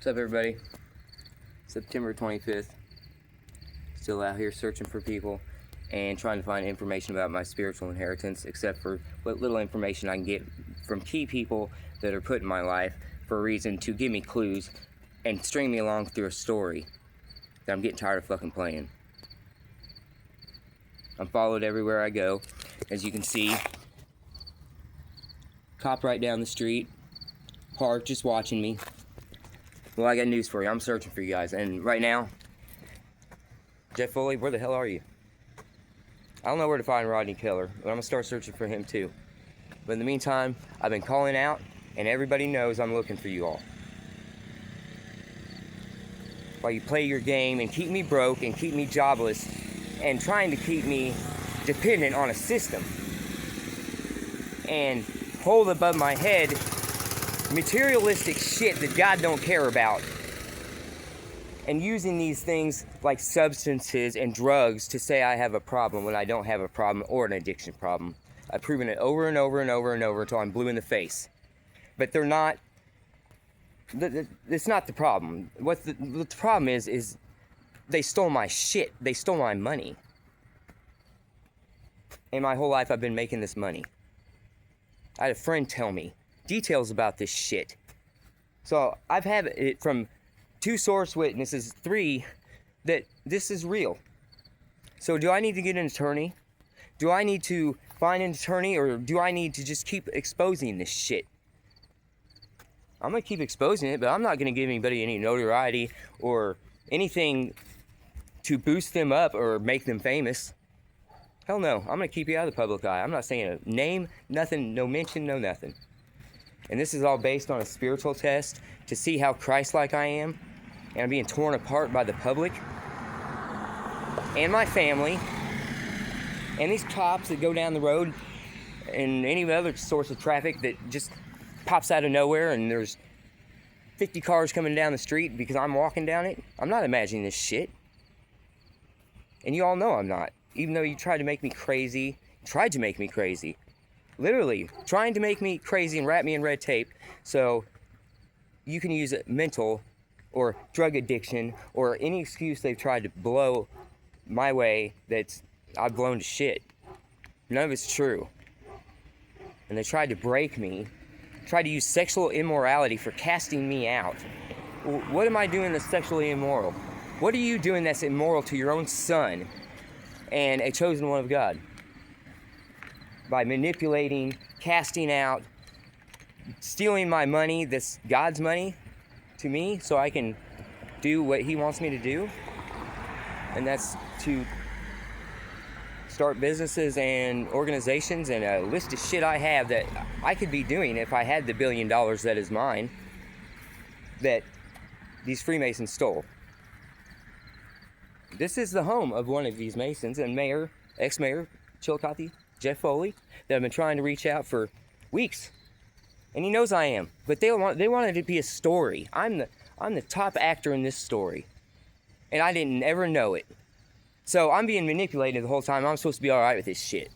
What's up, everybody? September 25th. Still out here searching for people and trying to find information about my spiritual inheritance, except for what little information I can get from key people that are put in my life for a reason to give me clues and string me along through a story that I'm getting tired of fucking playing. I'm followed everywhere I go. As you can see, cop right down the street, parked, just watching me. Well, I got news for you. I'm searching for you guys, and right now, Jeff Foley, where the hell are you? I don't know where to find Rodney Keller, but I'm gonna start searching for him too. But in the meantime, I've been calling out, and everybody knows I'm looking for you all. While you play your game and keep me broke and keep me jobless and trying to keep me dependent on a system and hold above my head materialistic shit that God don't care about, and using these things like substances and drugs to say I have a problem when I don't have a problem or an addiction problem. I've proven it over and over and over and over until I'm blue in the face. But they're not, it's not the problem. What the problem is they stole my shit. They stole my money. And my whole life I've been making this money. I had a friend tell me details about this shit. So I've had it from 2 source witnesses, 3, that this is real. So do I need to get an attorney? Do I need to find an attorney, or do I need to just keep exposing this shit? I'm gonna keep exposing it, but I'm not gonna give anybody any notoriety or anything to boost them up or make them famous. Hell no, I'm gonna keep you out of the public eye. I'm not saying a name, nothing, no mention, no nothing. And this is all based on a spiritual test to see how Christ-like I am. And I'm being torn apart by the public and my family and these cops that go down the road and any other source of traffic that just pops out of nowhere, and there's 50 cars coming down the street because I'm walking down it. I'm not imagining this shit. And you all know I'm not. Even though you tried to make me crazy, literally trying to make me crazy and wrap me in red tape so you can use mental or drug addiction or any excuse they've tried to blow my way that's I've blown to shit. None of it's true. And they tried to break me, tried to use sexual immorality for casting me out. What am I doing that's sexually immoral? What are you doing that's immoral to your own son and a chosen one of God? By manipulating, casting out, stealing my money, this God's money, to me so I can do what he wants me to do. And that's to start businesses and organizations and a list of shit I have that I could be doing if I had the $1 billion that is mine that these Freemasons stole. This is the home of one of these Masons and ex-mayor Chillicothe, Jeff Foley, that I've been trying to reach out for weeks. And he knows I am, but they wanted it to be a story. I'm the top actor in this story, and I didn't ever know it. So I'm being manipulated the whole time. I'm supposed to be all right with this shit.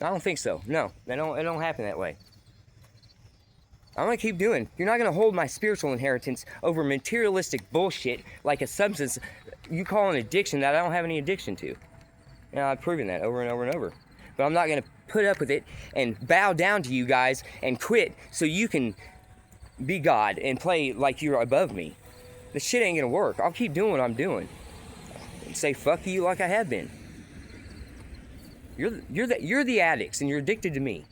I don't think so. No, it don't happen that way. I'm gonna keep doing. You're not gonna hold my spiritual inheritance over materialistic bullshit like a substance you call an addiction that I don't have any addiction to. And I've proven that over and over and over. But I'm not gonna put up with it and bow down to you guys and quit so you can be God and play like you're above me. This shit ain't gonna work. I'll keep doing what I'm doing and say fuck you like I have been. You're the addicts, and you're addicted to me.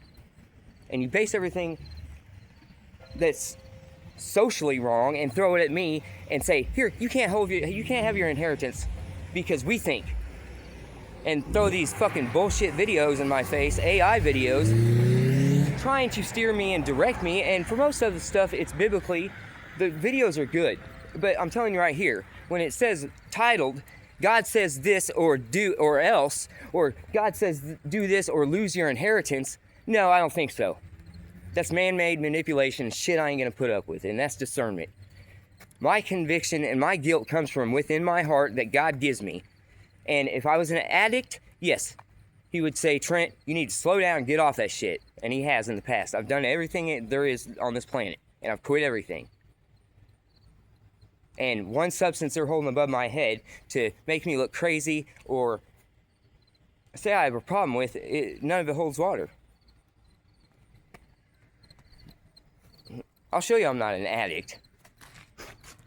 And you base everything that's socially wrong and throw it at me and say, here, you can't have your inheritance because we think. And throw these fucking bullshit videos in my face, AI videos, trying to steer me and direct me. And for most of the stuff, it's biblically, the videos are good. But I'm telling you right here, when it says titled, God says this or do or else, or God says do this or lose your inheritance, no, I don't think so. That's man-made manipulation, shit I ain't gonna put up with, and that's discernment. My conviction and my guilt comes from within my heart that God gives me. And if I was an addict, yes, he would say, Trent, you need to slow down and get off that shit. And he has in the past. I've done everything there is on this planet. and I've quit everything. And one substance they're holding above my head to make me look crazy or say I have a problem with, none of it holds water. I'll show you I'm not an addict.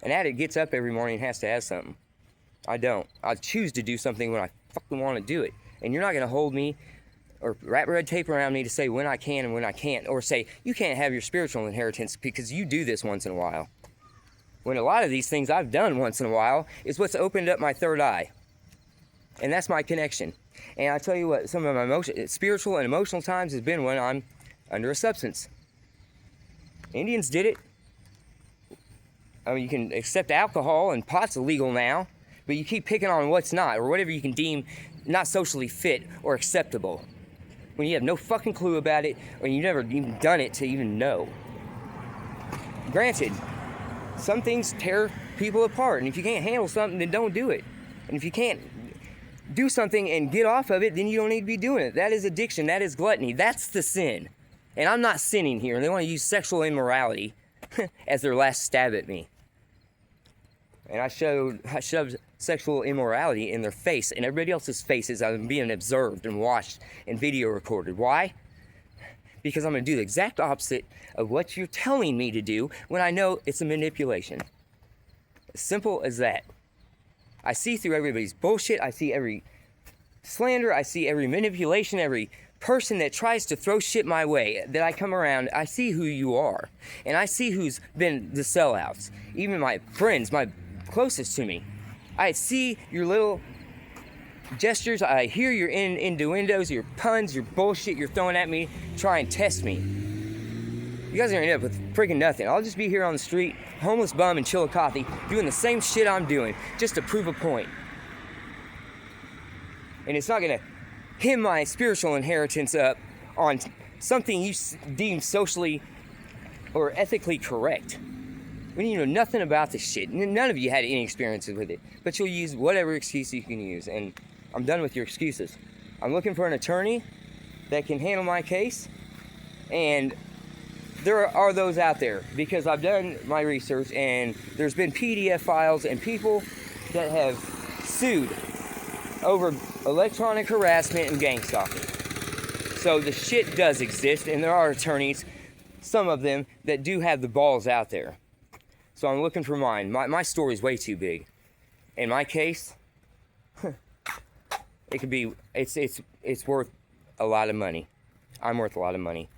An addict gets up every morning and has to have something. I don't. I choose to do something when I fucking want to do it. And you're not going to hold me or wrap red tape around me to say when I can and when I can't. Or say, you can't have your spiritual inheritance because you do this once in a while. When a lot of these things I've done once in a while is what's opened up my third eye. And that's my connection. And I tell you what, some of my spiritual and emotional times has been when I'm under a substance. Indians did it. I mean, you can accept alcohol and pot's illegal now, but you keep picking on what's not, or whatever you can deem not socially fit or acceptable, when you have no fucking clue about it, or you've never even done it to even know. Granted, some things tear people apart, and if you can't handle something, then don't do it. And if you can't do something and get off of it, then you don't need to be doing it. That is addiction, that is gluttony, that's the sin. And I'm not sinning here, and they want to use sexual immorality as their last stab at me. And I shoved sexual immorality in their face, and everybody else's faces. I'm being observed and watched and video recorded. Why? Because I'm going to do the exact opposite of what you're telling me to do when I know it's a manipulation. As simple as that. I see through everybody's bullshit. I see every slander. I see every manipulation, every person that tries to throw shit my way, that I come around. I see who you are. And I see who's been the sellouts. Even my friends, my closest to me. I see your little gestures. I hear your innuendos, your puns, your bullshit you're throwing at me. Try and test me. You guys are gonna end up with freaking nothing. I'll just be here on the street, homeless bum in Chillicothe, doing the same shit I'm doing, just to prove a point. And it's not gonna hem my spiritual inheritance up on something you deem socially or ethically correct. When you know nothing about this shit. None of you had any experiences with it. But you'll use whatever excuse you can use. And I'm done with your excuses. I'm looking for an attorney that can handle my case. And there are those out there. Because I've done my research and there's been PDF files and people that have sued over electronic harassment and gang stalking. So the shit does exist, and there are attorneys, some of them, that do have the balls out there. So I'm looking for mine. My story's way too big. In my case, it could be, it's worth a lot of money. I'm worth a lot of money.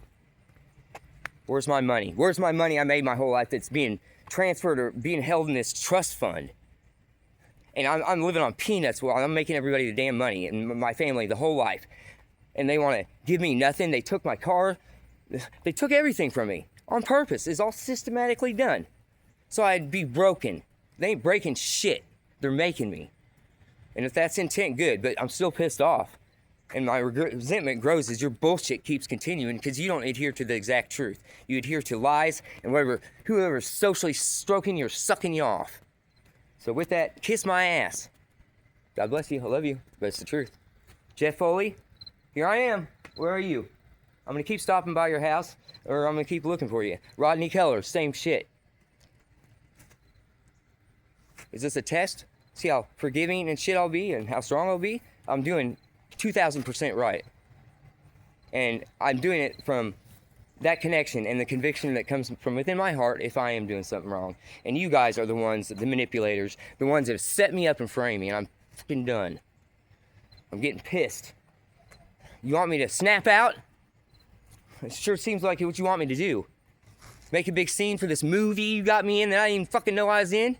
Where's my money? Where's my money I made my whole life that's being transferred or being held in this trust fund? And I'm living on peanuts while I'm making everybody the damn money, and my family the whole life. And they want to give me nothing. They took my car. They took everything from me on purpose. It's all systematically done. So I'd be broken. They ain't breaking shit. They're making me. And if that's intent, good. But I'm still pissed off. And my resentment grows as your bullshit keeps continuing because you don't adhere to the exact truth. You adhere to lies and whoever's socially stroking you or sucking you off. So with that, kiss my ass. God bless you. I love you. But it's the truth. Jeff Foley, here I am. Where are you? I'm going to keep stopping by your house, or I'm going to keep looking for you. Rodney Keller, same shit. Is this a test? See how forgiving and shit I'll be and how strong I'll be? I'm doing 2,000% right. And I'm doing it from that connection and the conviction that comes from within my heart if I am doing something wrong. And you guys are the ones, the manipulators, the ones that have set me up and framed me, and I'm fucking done. I'm getting pissed. You want me to snap out? It sure seems like what you want me to do. Make a big scene for this movie you got me in that I didn't even fucking know I was in?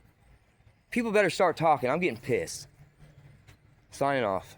People better start talking. I'm getting pissed. Signing off.